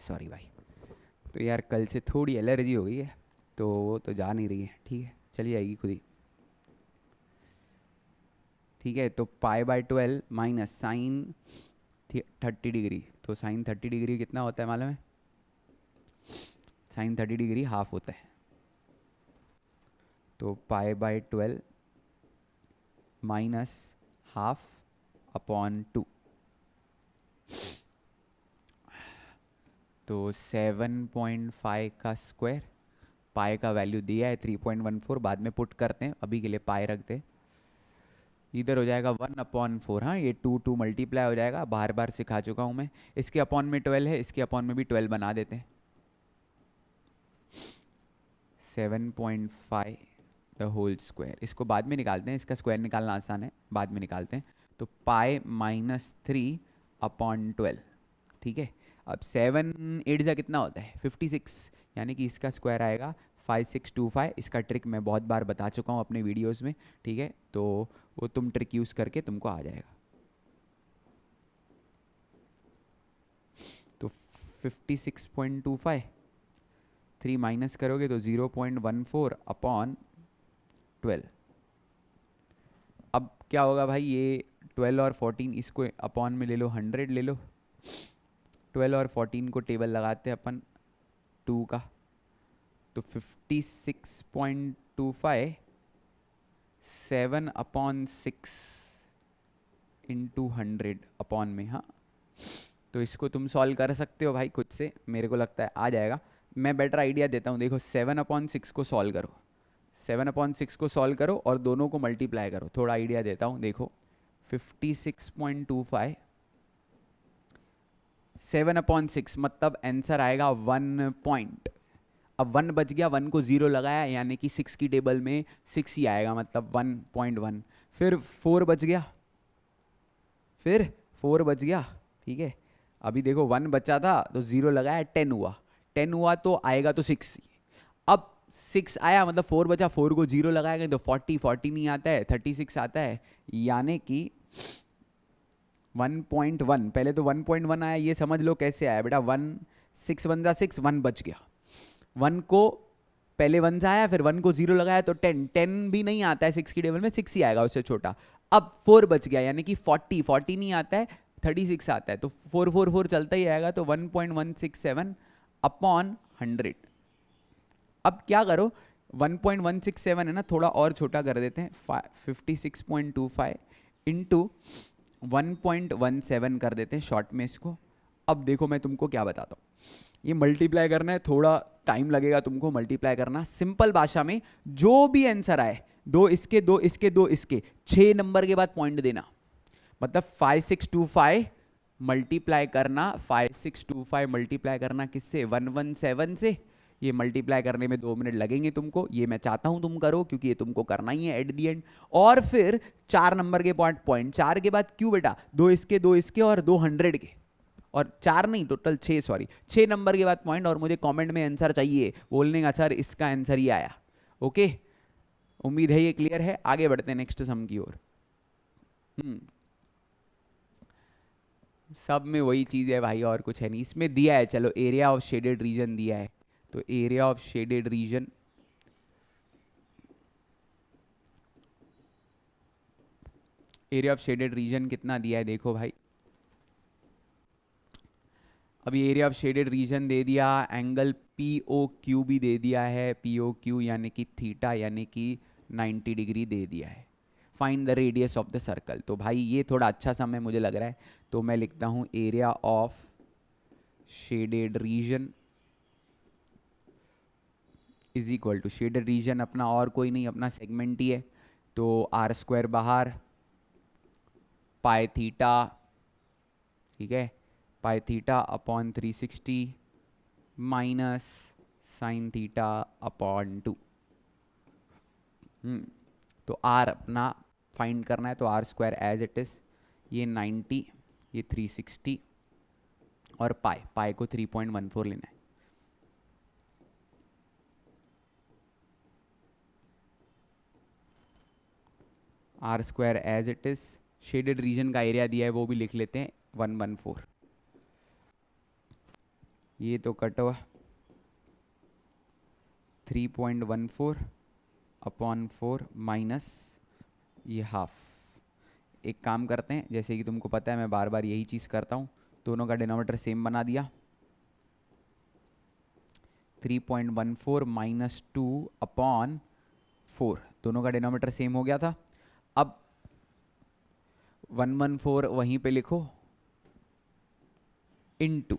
सॉरी भाई, तो यार कल से थोड़ी एलर्जी हो गई है, तो वो तो जा नहीं रही है। ठीक है, चली जाएगी खुद ही। ठीक है, तो π/12 माइनस साइन 30 डिग्री, तो साइन 30 डिग्री कितना होता है मालूम है? साइन 30 डिग्री हाफ होता है, तो π/12 माइनस हाफ अपॉन 2, तो 7.5 का स्क्वायर, पाई का वैल्यू दिया है 3.14, बाद में पुट करते हैं, अभी के लिए पाई रखते हैं। इधर हो जाएगा 1/4। हाँ, ये 2 मल्टीप्लाई हो जाएगा, बार बार सिखा चुका हूँ मैं। इसके अपॉन में 12 है, इसके अपॉन में भी 12 बना देते हैं। 7.5 द होल स्क्वायर, इसको बाद में निकालते हैं, इसका स्क्वायर निकालना आसान है, बाद में निकालते हैं। तो π-3/12। ठीक है, अब 7 8 जा कितना होता है 56, यानी कि इसका स्क्वायर आएगा 5625। इसका ट्रिक मैं बहुत बार बता चुका हूँ अपने वीडियोस में। ठीक है, तो वो तुम ट्रिक यूज़ करके तुमको आ जाएगा। तो 56.25, 3 माइनस करोगे तो 0.14/12। अब क्या होगा भाई, ये 12 और 14 इसको अपॉन में ले लो, 100 ले लो। 12 और 14 को टेबल लगाते हैं अपन 2 का, तो 56.25 7/6 इंटू 100 अपॉन में। हाँ, तो इसको तुम सॉल्व कर सकते हो भाई खुद से, मेरे को लगता है आ जाएगा। मैं बेटर आइडिया देता हूँ, देखो 7/6 को सॉल्व करो, 7/6 को सॉल्व करो और दोनों को मल्टीप्लाई करो। थोड़ा आइडिया देता हूँ, देखो 56.25 7/6 मतलब आंसर आएगा 1 पॉइंट। अब 1 बच गया, 1 को 0 लगाया यानी कि 6 की टेबल में 6 ही आएगा, मतलब 1.1। फिर 4 बच गया, फिर 4 बच गया। ठीक है, अभी देखो 1 बचा था तो 0 लगाया, 10 हुआ, 10 हुआ तो आएगा तो 6। अब 6 आया मतलब 4 बचा, 4 को 0 लगाएंगे तो 40 नहीं आता है, 36 आता है, यानी कि 1.1। पहले तो 1.1 आया, ये समझ लो कैसे आया बेटा, 1 6 1 जा 6, 1 बच गया। 1 को पहले 1 से आया, फिर 1 को 0 लगाया तो 10 भी नहीं आता है 6 की टेबल में, 6 ही आएगा उससे छोटा। अब 4 बच गया यानी कि 40 नहीं आता है, 36 आता है, तो 4 4 4 चलता ही आएगा, तो 1.167 अपॉन 100। अब क्या करो, 1.167 है ना, थोड़ा और छोटा कर देते हैं, 56.25 इंटू 1.17 कर देते हैं शॉर्ट में इसको। अब देखो मैं तुमको क्या बताता हूँ, ये मल्टीप्लाई करना है, थोड़ा टाइम लगेगा तुमको मल्टीप्लाई करना। सिंपल भाषा में जो भी आंसर आए, दो इसके दो इसके दो इसके, 6 नंबर के बाद पॉइंट देना। मतलब 5625 मल्टीप्लाई करना, 5625 मल्टीप्लाई करना किससे, 117 से। ये मल्टीप्लाई करने में 2 मिनट लगेंगे तुमको, ये मैं चाहता हूं तुम करो क्योंकि ये तुमको करना ही है एट दी एंड। और फिर 4 नंबर के पॉइंट 4 के बाद क्यों बेटा, दो इसके और 200 के, और 4 नहीं टोटल 6, सॉरी 6 नंबर के बाद पॉइंट। और मुझे कमेंट में आंसर चाहिए, बोलने का सर इसका आंसर ही आया। ओके, उम्मीद है ये क्लियर है। आगे बढ़ते हैं नेक्स्ट सम की ओर। सब में वही चीज़ है भाई, और कुछ है नहीं इसमें। दिया है, चलो एरिया ऑफ शेडेड रीजन दिया है, तो area of shaded reason, area of shaded reason कितना दिया है देखो भाई। अभी एरिया ऑफ शेडेड रीजन दे दिया, एंगल पी ओ क्यू भी दे दिया है, पी ओ क्यू यानी कि थीटा यानी कि 90 डिग्री दे दिया है। Find the radius of the circle. तो भाई ये थोड़ा अच्छा सा मैं मुझे लग रहा है, तो मैं लिखता हूँ area of shaded region is equal to, shaded region अपना और कोई नहीं, अपना सेगमेंट ही है, तो आर स्क्वायर बाहर, पाई थीटा, ठीक है, pi theta upon 360 minus sine theta upon 2। तो आर अपना फाइंड करना है, तो R square as it is, ये 90, ये 360 और पाई को 3.14 लेना है। R square as it is, shaded region का एरिया दिया है वो भी लिख लेते हैं 114। ये तो कट हुआ 3.14 अपॉन 4 माइनस ये हाफ। एक काम करते हैं, जैसे कि तुमको पता है मैं बार बार यही चीज़ करता हूँ, दोनों का डिनोमीटर सेम बना दिया, 3.14 माइनस 2 अपॉन 4, दोनों का डिनोमीटर सेम हो गया था। अब 114 वहीं पे लिखो, इनटू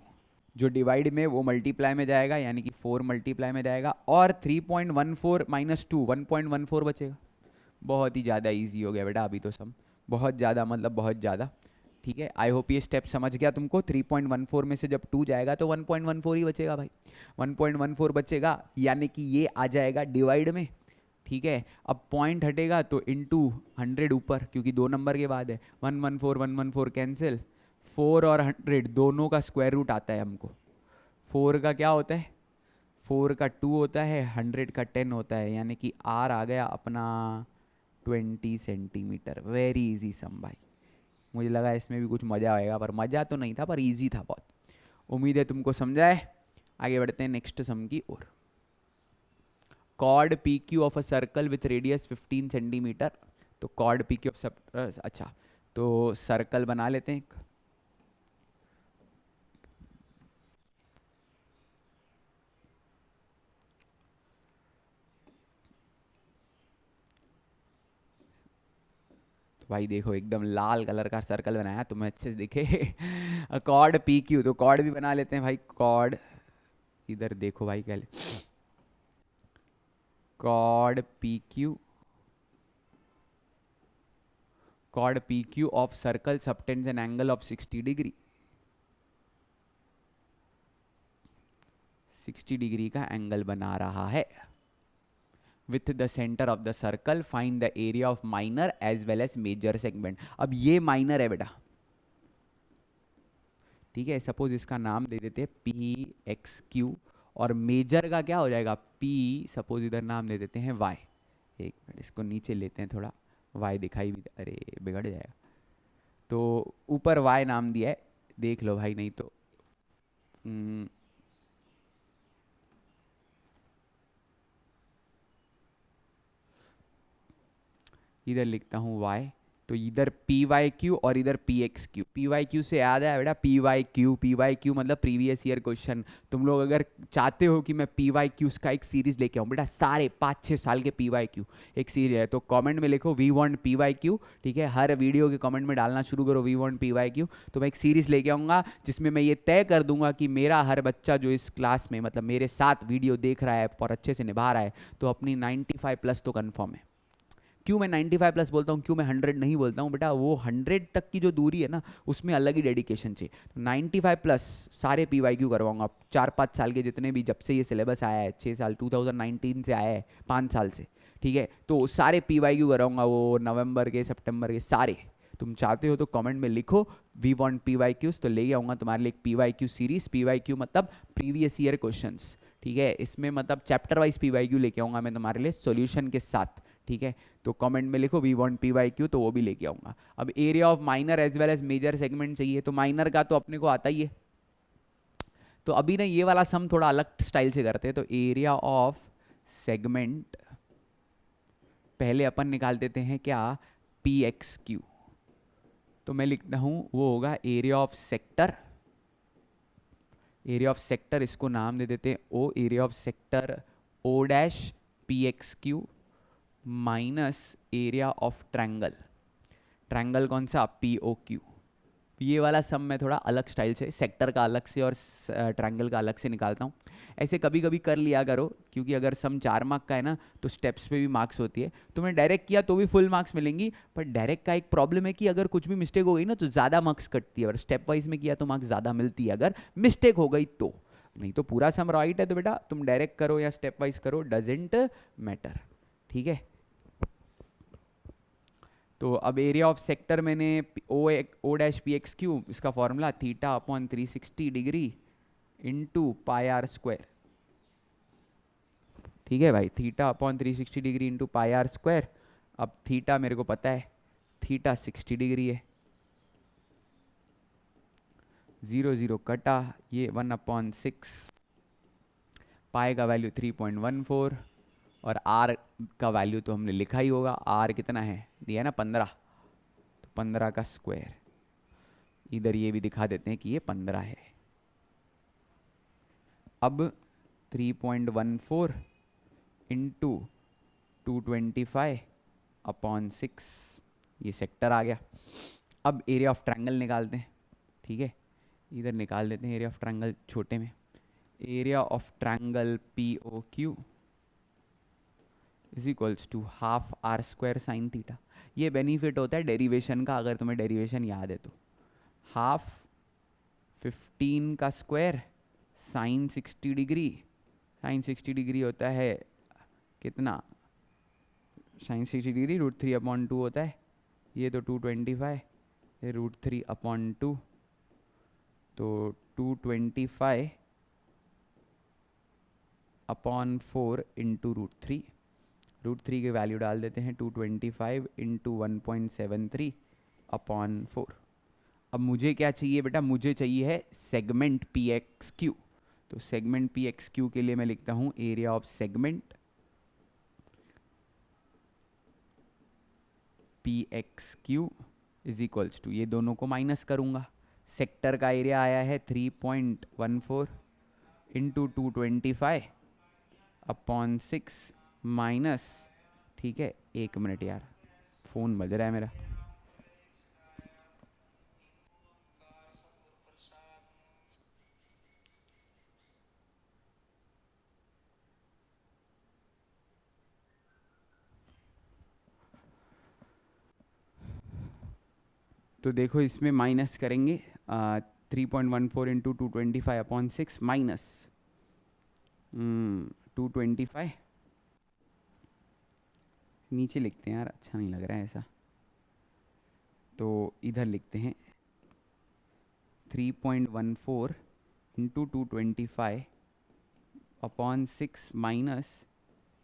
जो डिवाइड में वो मल्टीप्लाई में जाएगा, यानी कि 4 मल्टीप्लाई में जाएगा, और 3.14 माइनस 2 1.14 बचेगा। बहुत ही ज़्यादा इजी हो गया बेटा अभी तो सम, बहुत ज़्यादा मतलब बहुत ज़्यादा। ठीक है, आई होप ये स्टेप समझ गया तुमको। 3.14 में से जब 2 जाएगा तो 1.14 ही बचेगा भाई, 1.14 बचेगा, यानी कि ये आ जाएगा डिवाइड में। ठीक है, अब पॉइंट हटेगा तो इनटू 100 ऊपर, क्योंकि 2 नंबर के बाद है, 114 कैंसिल, 4 और 100 दोनों का स्क्वायर रूट आता है हमको। 4 का क्या होता है, 4 का 2 होता है, 100 का 10 होता है, यानी कि आर आ गया अपना 20 सेंटीमीटर। वेरी इजी सम भाई, मुझे लगा इसमें भी कुछ मज़ा आएगा, पर मज़ा तो नहीं था, पर इजी था बहुत। उम्मीद है तुमको समझा है। आगे बढ़ते हैं नेक्स्ट सम की ओर। Chord P Q of a circle with radius 15 centimetre. तो कॉर्ड पी क्यू ऑफ, अच्छा तो सर्कल बना लेते हैं एक। तो भाई देखो एकदम लाल कलर का सर्कल बनाया, तुम्हें अच्छे से दिखे। कॉर्ड पी क्यू, तो कॉर्ड भी बना लेते हैं भाई। कॉर्ड, इधर देखो भाई, क्या chord P Q, chord P Q of circle subtends an angle of 60 degree, 60 degree का एंगल बना रहा है। With the centre of the circle find the area of minor as well as major segment. अब ये minor है बेटा, ठीक है, सपोज इसका नाम दे देते हैं पी एक्स क्यू, और मेजर का क्या हो जाएगा पी, सपोज इधर नाम दे देते हैं वाई। एक मिनट इसको नीचे लेते हैं थोड़ा, वाई दिखाई भी, अरे बिगड़ जाएगा। तो ऊपर वाई नाम दिया है, देख लो भाई, नहीं तो इधर लिखता हूँ y, तो इधर पी वाई क्यू और इधर P X Q. P Y Q से याद है बेटा पी वाई क्यू मतलब प्रीवियस ईयर क्वेश्चन। तुम लोग अगर चाहते हो कि मैं पी वाई क्यूज का एक सीरीज लेके आऊँ बेटा, सारे 5-6 साल के पी वाई क्यू एक सीरीज है, तो कमेंट में लिखो we want P Y Q. ठीक है, हर वीडियो के कमेंट में डालना शुरू करो we want P Y Q. तो मैं एक सीरीज लेके आऊँगा जिसमें मैं ये तय कर दूंगा कि मेरा हर बच्चा जो इस क्लास में मतलब मेरे साथ वीडियो देख रहा है और अच्छे से निभा रहा है तो अपनी 95 प्लस तो कन्फर्म है। क्यों मैं 95 प्लस बोलता हूँ, क्यों मैं 100 नहीं बोलता हूँ बेटा, वो 100 तक की जो दूरी है ना उसमें अलग ही डेडिकेशन चाहिए। तो 95 प्लस सारे पी वाई क्यू करवाऊंगा 4-5 साल के जितने भी, जब से ये सिलेबस आया है 6 साल 2019 से आया है 5 साल से। ठीक है, तो सारे पी वाई क्यू कराऊंगा, वो नवंबर के सितंबर के सारे। तुम चाहते हो तो कमेंट में लिखो we want P Y Qs, तो ले आऊँगा तुम्हारे लिए एक P Y Q series. P Y Q मतलब प्रीवियस ईयर क्वेश्चन। ठीक है, इसमें मतलब chapter wise P Y Q लेके आऊँगा मैं तुम्हारे लिए सोल्यूशन के साथ। ठीक है, तो कमेंट में लिखो we want P Y Q, तो वो भी लेके आऊँगा। अब area of minor as well as major segment चाहिए, तो माइनर का तो अपने को आता ही है। तो अभी ना ये वाला सम थोड़ा अलग स्टाइल से करते हैं। तो एरिया ऑफ सेगमेंट पहले अपन निकाल देते हैं क्या, पी एक्स क्यू। तो मैं लिखता हूं वो होगा area of sector. Area of sector इसको नाम दे देते हैं O, area of sector O dash P X Q minus area of triangle. Triangle कौन सा, पी ओ क्यू। ये वाला सम मैं थोड़ा अलग स्टाइल से, सेक्टर का अलग से और ट्रायंगल का अलग से निकालता हूँ। ऐसे कभी कभी कर लिया करो, क्योंकि अगर सम 4 मार्क का है ना तो स्टेप्स पे भी मार्क्स होती है। तो मैं डायरेक्ट किया तो भी फुल मार्क्स मिलेंगी, पर डायरेक्ट का एक प्रॉब्लम है कि अगर कुछ भी मिस्टेक हो गई ना तो ज़्यादा मार्क्स कटती है, और स्टेप वाइज में किया तो मार्क्स ज़्यादा मिलती है अगर मिस्टेक हो गई तो। नहीं तो पूरा सम राइट है तो बेटा तुम डायरेक्ट करो या स्टेप वाइज करो, डजेंट मैटर। ठीक है, तो अब एरिया ऑफ सेक्टर मैंने O dash P X Q, इसका formula theta upon 360 degree into pi R square. ठीक है भाई, theta upon 360 degree into pi R square. अब थीटा मेरे को पता है, थीटा 60 डिग्री है, 0 0 कटा, ये 1/6, पाई का वैल्यू 3.14 और आर का वैल्यू तो हमने लिखा ही होगा, आर कितना है दिया है ना 15, तो 15 का स्क्वायर। इधर ये भी दिखा देते हैं कि ये 15 है। अब 3.14 इंटू 225 अपॉन 6, ये सेक्टर आ गया। अब एरिया ऑफ ट्रायंगल निकालते हैं। ठीक है, इधर निकाल देते हैं एरिया ऑफ ट्रायंगल छोटे में। Area of triangle P O Q is equals to half R square sine theta. ये बेनिफिट होता है डेरिवेशन का, अगर तुम्हें डेरिवेशन याद है तो। हाफ 15 का square sine 60 degree, sine 60 degree होता है कितना, साइन 60 डिग्री √3/2 होता है, ये तो 225, ये √3/2, तो 225/4 इंटू √3। √3 की वैल्यू डाल देते हैं 225 इंटू 1.73/4। अब मुझे क्या चाहिए बेटा, मुझे चाहिए है सेगमेंट पी एक्स क्यू। तो सेगमेंट पी एक्स क्यू के लिए मैं लिखता हूं area of segment P X Q is equals to, ये दोनों को माइनस करूंगा, सेक्टर का एरिया आया है 3.14 इंटू 225/6 माइनस, ठीक है 1 मिनट यार फ़ोन बज रहा है मेरा। तो देखो इसमें माइनस करेंगे 3.14 इंटू 225/6 माइनस 225, नीचे लिखते हैं यार, अच्छा नहीं लग रहा है ऐसा, तो इधर लिखते हैं 3.14 इंटू 225/6 माइनस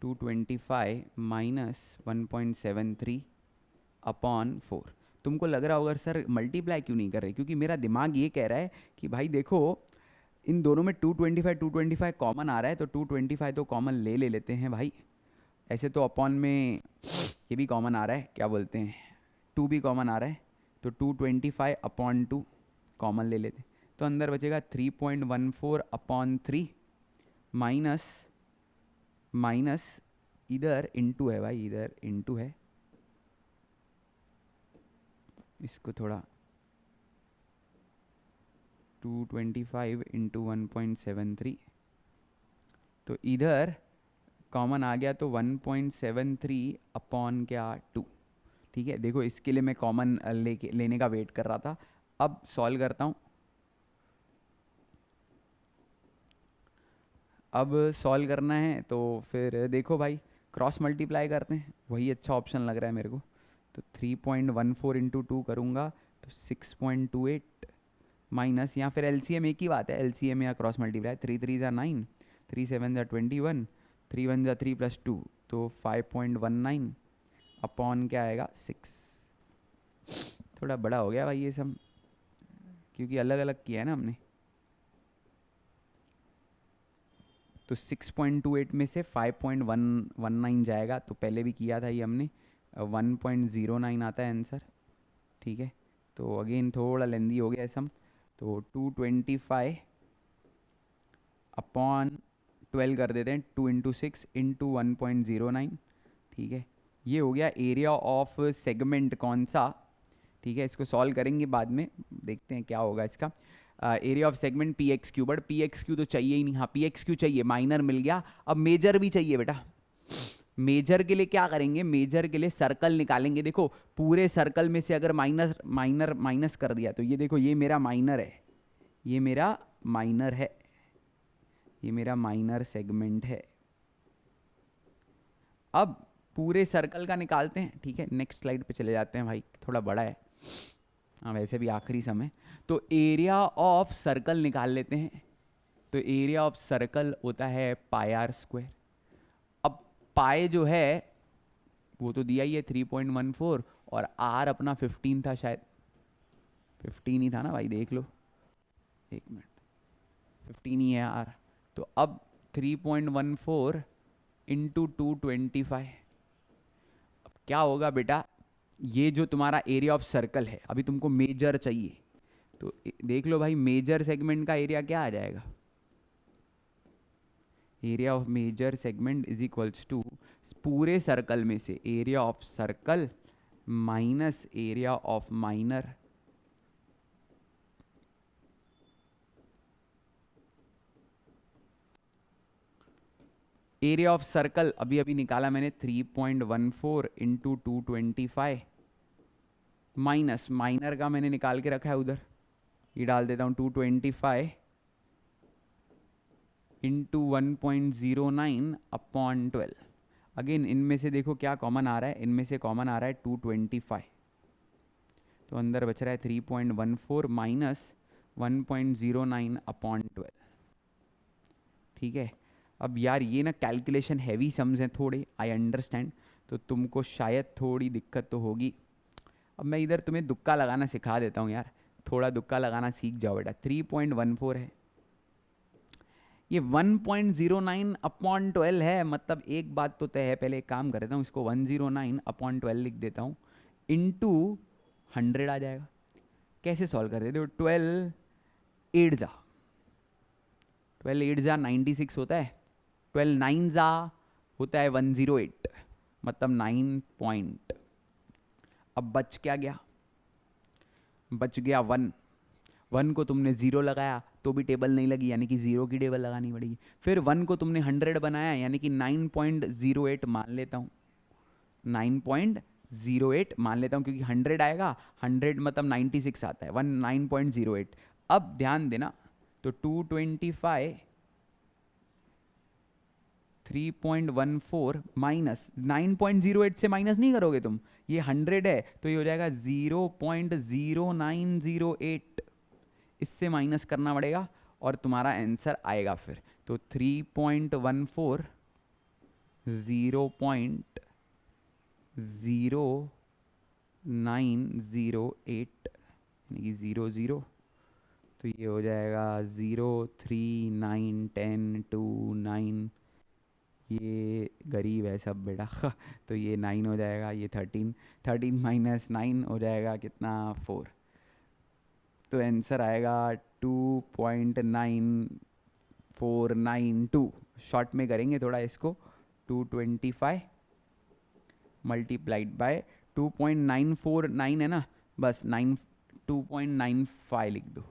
225 माइनस 1.73/4। तुमको लग रहा होगा सर मल्टीप्लाई क्यों नहीं कर रहे, क्योंकि मेरा दिमाग ये कह रहा है कि भाई देखो इन दोनों में 225 कॉमन आ रहा है, तो 225 तो कॉमन ले लेते हैं भाई। ऐसे तो अपॉन में ये भी कॉमन आ रहा है, क्या बोलते हैं 2 भी कॉमन आ रहा है, तो 225 अपॉन 2 कॉमन ले लेते, तो अंदर बचेगा 3.14 अपॉन 3 माइनस माइनस इधर इंटू है भाई, इधर इंटू है, इसको थोड़ा 225 इंटू 1.73, तो इधर कॉमन आ गया, तो 1.73 अपॉन क्या 2। ठीक है, देखो इसके लिए मैं कॉमन लेने का वेट कर रहा था। अब सॉल्व करता हूँ, अब सॉल्व करना है तो फिर देखो भाई क्रॉस मल्टीप्लाई करते हैं, वही अच्छा ऑप्शन लग रहा है मेरे को। तो 3.14 इंटू 2 करूँगा तो 6.28 माइनस, या फिर एलसीएम एक ही बात है, एलसीएम या क्रॉस मल्टीप्लाई, 3 3 ज़ा 9, 3 7 ज़ा 21, 3 1 ज़ा 3 प्लस 2, तो 5.19 अपॉन क्या आएगा 6। थोड़ा बड़ा हो गया भाई ये सब, क्योंकि अलग अलग किया है ना हमने। तो 6.28 में से 5.119 जाएगा, तो पहले भी किया था ये हमने, 1.09 आता है आंसर। ठीक है, तो अगेन थोड़ा लेंदी हो गया सम, तो 225 अपॉन 12 कर देते हैं, 2 इंटू 6 इंटू 1.09। ठीक है, ये हो गया एरिया ऑफ सेगमेंट कौन सा। ठीक है, इसको सॉल्व करेंगे बाद में, देखते हैं क्या होगा इसका। Area of segment P X Q, but P X Q तो चाहिए ही नहीं, हाँ पी एक्स क्यू चाहिए, माइनर मिल गया, अब मेजर भी चाहिए बेटा। मेजर के लिए क्या करेंगे, मेजर के लिए सर्कल निकालेंगे। देखो पूरे सर्कल में से अगर माइनस कर दिया, तो ये देखो ये मेरा माइनर है, ये मेरा माइनर है, ये मेरा माइनर सेगमेंट है। अब पूरे सर्कल का निकालते हैं। ठीक है, नेक्स्ट स्लाइड पे चले जाते हैं भाई, थोड़ा बड़ा है, हाँ वैसे भी आखिरी समय। तो एरिया ऑफ सर्कल निकाल लेते हैं, तो एरिया ऑफ सर्कल होता है पाई आर स्क्वायर। अब पाई जो है वो तो दिया ही है 3.14, और आर अपना 15 था, शायद 15 ही था ना भाई, देख लो एक मिनट, 15 ही है आर। तो अब 3.14 इंटू 225, अब क्या होगा बेटा, ये जो तुम्हारा एरिया ऑफ सर्कल है, अभी तुमको मेजर चाहिए, तो देख लो भाई मेजर सेगमेंट का एरिया क्या आ जाएगा, area of major segment is equals to पूरे सर्कल में से area of circle minus area of minor. Area of circle अभी अभी निकाला मैंने 3.14 इंटू 225 माइनस माइनर का मैंने निकाल के रखा है उधर, ये डाल देता हूँ 225 इंटू 1.09 अपॉन 12। अगेन इनमें से देखो क्या कॉमन आ रहा है, इनमें से कॉमन आ रहा है 225, तो अंदर बच रहा है 3.14 माइनस 1.09 अपॉन 12। ठीक है, अब यार ये ना कैलकुलेशन हैवी सम्स हैं थोड़े, आई अंडरस्टैंड, तो तुमको शायद थोड़ी दिक्कत तो होगी। अब मैं इधर तुम्हें तुक्का लगाना सिखा देता हूँ यार, थोड़ा तुक्का लगाना सीख जाओ बेटा। 3.14 है, ये 1.09 अपॉन 12 है, मतलब एक बात तो तय है, पहले एक काम कर देता हूँ, इसको 109 अपॉन 12 लिख देता हूँ, इंटू 100 आ जाएगा। कैसे सॉल्व कर देते हो, 12 8 जा 96 होता है, 12 9 जा होता है 108, मतलब 9 पॉइंट। अब बच क्या गया, बच गया 1, 1 को तुमने 0 लगाया तो भी टेबल नहीं लगी, यानी कि 0 की टेबल लगानी पड़ेगी। फिर 1 को तुमने 100 बनाया, यानी कि 9.08 मान लेता हूँ, 9.08 मान लेता हूँ, क्योंकि 100 आएगा, 100 मतलब 96 आता है, 9.08। अब ध्यान देना, तो 225 3.14 माइनस 9.08 से माइनस नहीं करोगे तुम, ये 100 है तो ये हो जाएगा 0.0908, इससे माइनस करना पड़ेगा और तुम्हारा आंसर आएगा फिर। तो 3.14 0.0908 यानी कि 00, तो ये हो जाएगा 0 3 9 10 2 9, ये गरीब है सब बेटा तो ये 9 हो जाएगा, ये 13, 13 माइनस 9 हो जाएगा कितना 4। तो आंसर आएगा 2.9492। शॉर्ट में करेंगे थोड़ा इसको, 225 मल्टीप्लाइड बाय 2.949 है ना, बस 2.95 लिख दो।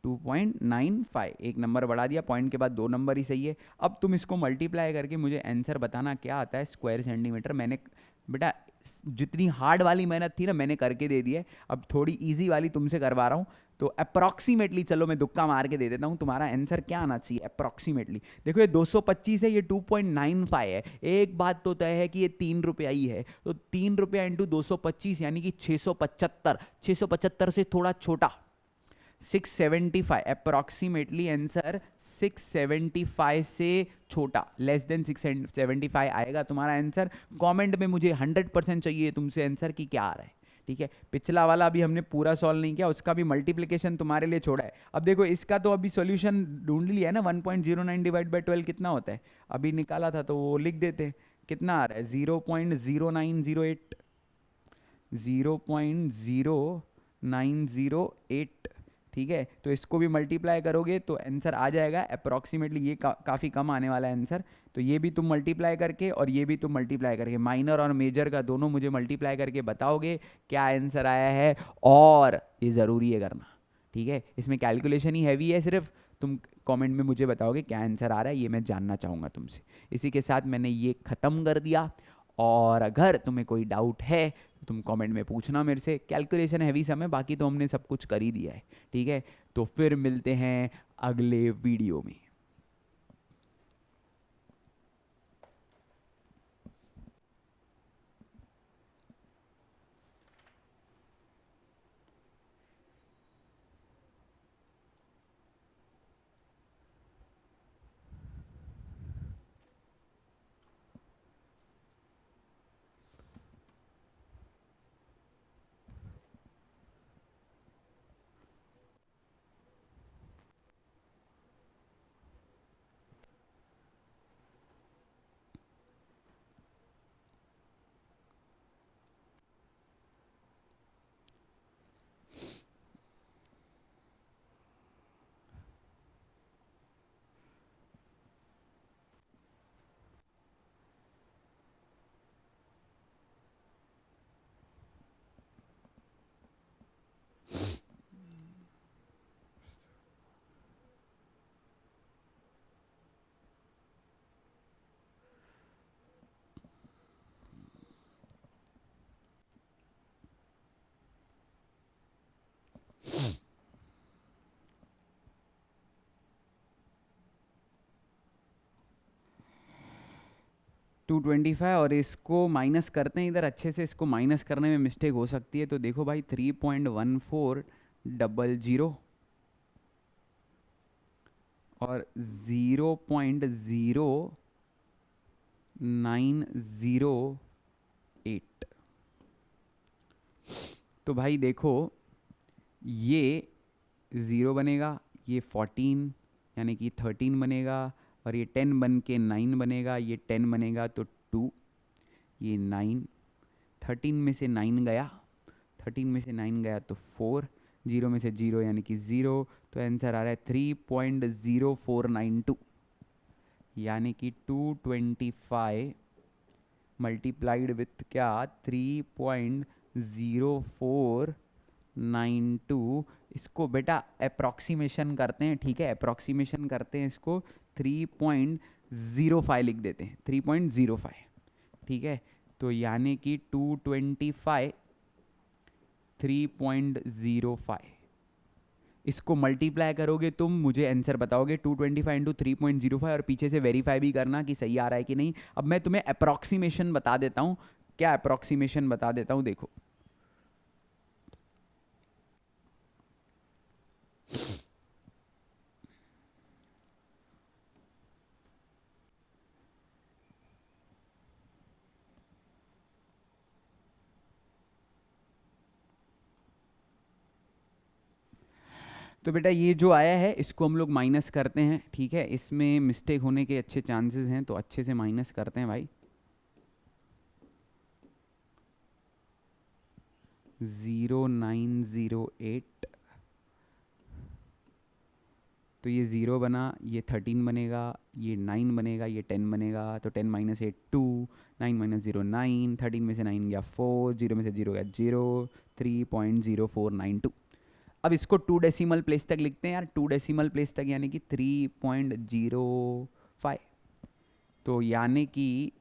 2.95, एक नंबर बढ़ा दिया, पॉइंट के बाद 2 नंबर ही सही है। अब तुम इसको मल्टीप्लाई करके मुझे आंसर बताना क्या आता है स्क्वायर सेंटीमीटर। मैंने बेटा जितनी हार्ड वाली मेहनत थी ना मैंने करके दे दी है, अब थोड़ी इजी वाली तुमसे करवा रहा हूँ। तो अप्रॉक्सीमेटली चलो मैं तुक्का मार के दे देता हूँ, तुम्हारा आंसर क्या आना चाहिए अप्रॉक्सीमेटली। देखो ये 225 है, ये 2.95 है। एक बात तो तय है कि ये 3 रुपया ही है, तो 3 रुपया इंटू 225 यानी कि 675। 675 से थोड़ा छोटा 675, अप्रॉक्सीमेटली आंसर 675 से छोटा, लेस देन 675 आएगा तुम्हारा आंसर। कमेंट में मुझे 100% चाहिए तुमसे आंसर कि क्या आ रहा है। ठीक है, पिछला वाला अभी हमने पूरा सॉल्व नहीं किया, उसका भी मल्टीप्लिकेशन तुम्हारे लिए छोड़ा है। अब देखो इसका तो अभी सॉल्यूशन ढूंढ लिया है ना, 1.09 डिवाइड बाई 12 कितना होता है, अभी निकाला था तो वो लिख देते। कितना आ रहा है 0.0908, 0.0908। ठीक है, तो इसको भी मल्टीप्लाई करोगे तो आंसर आ जाएगा अप्रॉक्सीमेटली, ये काफ़ी कम आने वाला है आंसर। तो ये भी तुम मल्टीप्लाई करके और ये भी तुम मल्टीप्लाई करके, माइनर और मेजर का दोनों मुझे मल्टीप्लाई करके बताओगे क्या आंसर आया है। और ये ज़रूरी है करना, ठीक है, इसमें कैलकुलेशन ही हैवी है, सिर्फ तुम कमेंट में मुझे बताओगे क्या आंसर आ रहा है, ये मैं जानना चाहूँगा तुमसे। इसी के साथ मैंने ये ख़त्म कर दिया, और अगर तुम्हें कोई डाउट है तुम कमेंट में पूछना मेरे से। कैलकुलेशन हैवी समय, बाकी तो हमने सब कुछ कर ही दिया है। ठीक है, तो फिर मिलते हैं अगले वीडियो में। टू 25, और इसको माइनस करते हैं इधर अच्छे से, इसको माइनस करने में मिस्टेक हो सकती है। तो देखो भाई 3.1400 और 0.0908। तो भाई देखो ये 0 बनेगा, ये 14 यानी कि 13 बनेगा, और ये 10 बन के 9 बनेगा, ये 10 बनेगा तो 2, ये 9, 13 में से 9 गया, 13 में से 9 गया तो 4, 0 में से 0 यानी कि 0। तो आंसर आ रहा है 3.0492, यानी कि 225 मल्टीप्लाइड विथ क्या 3.0492। इसको बेटा अप्रॉक्सीमेशन करते हैं, ठीक है, अप्रॉक्सीमेशन करते हैं इसको, 3.05 लिख देते हैं, 3.05। ठीक है, तो यानी कि 225 3.05, इसको मल्टीप्लाई करोगे तुम मुझे आंसर बताओगे 225 इंटू 3.05, और पीछे से वेरीफाई भी करना कि सही आ रहा है कि नहीं। अब मैं तुम्हें अप्रॉक्सीमेशन बता देता हूँ, क्या अप्रॉक्सीमेशन बता देता हूँ, देखो तो बेटा ये जो आया है इसको हम लोग माइनस करते हैं, ठीक है, इसमें मिस्टेक होने के अच्छे चांसेस हैं, तो अच्छे से माइनस करते हैं भाई। 0908, तो ये 0 बना, ये 13 बनेगा, ये 9 बनेगा, ये 10 बनेगा, तो 10 माइनस 8 2, 9 माइनस 0 9, 13 में से 9 गया 4, 0 में से 0 गया 0, 3.0492। अब इसको 2 डेसिमल प्लेस तक लिखते हैं यार, 2 डेसिमल प्लेस तक यानी कि 3.05, तो यानी कि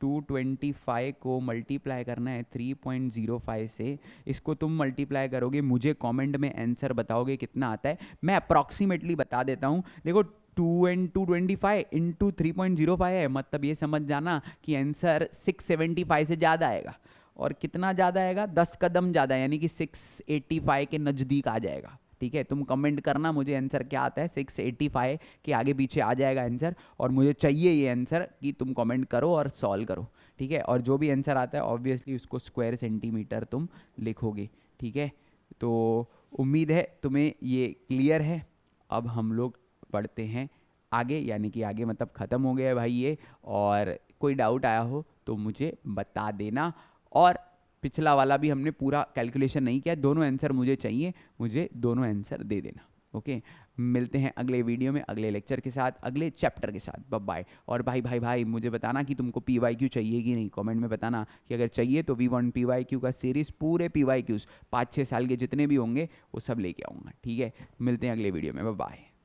225 को मल्टीप्लाई करना है 3.05 से, इसको तुम मल्टीप्लाई करोगे, मुझे कमेंट में आंसर बताओगे कितना आता है। मैं अप्रॉक्सीमेटली बता देता हूँ, देखो 225 इंटू 3.05 है, मतलब ये समझ जाना कि आंसर 675 से ज़्यादा आएगा। और कितना ज़्यादा आएगा? 10 कदम ज़्यादा, यानी कि 685 के नज़दीक आ जाएगा। ठीक है, तुम कमेंट करना मुझे आंसर क्या आता है, 685 के आगे पीछे आ जाएगा आंसर, और मुझे चाहिए ये आंसर कि तुम कमेंट करो और सॉल्व करो। ठीक है, और जो भी आंसर आता है ऑब्वियसली उसको स्क्वायर सेंटीमीटर तुम लिखोगे। ठीक है, तो उम्मीद है तुम्हें ये क्लियर है। अब हम लोग बढ़ते हैं आगे, यानी कि आगे मतलब ख़त्म हो गया है भाई ये, और कोई डाउट आया हो तो मुझे बता देना। और पिछला वाला भी हमने पूरा कैलकुलेशन नहीं किया, दोनों आंसर मुझे चाहिए, मुझे दोनों आंसर दे देना। ओके, मिलते हैं अगले वीडियो में, अगले लेक्चर के साथ, अगले चैप्टर के साथ। Bye bye. और भाई भाई भाई मुझे बताना कि तुमको PYQ चाहिए कि नहीं, कमेंट में बताना कि अगर चाहिए तो V1 PYQ का सीरीज़ पूरे PYQs 5-6 साल के जितने भी होंगे वो सब लेके आऊँगा। ठीक है, मिलते हैं अगले वीडियो में, बाय बाय।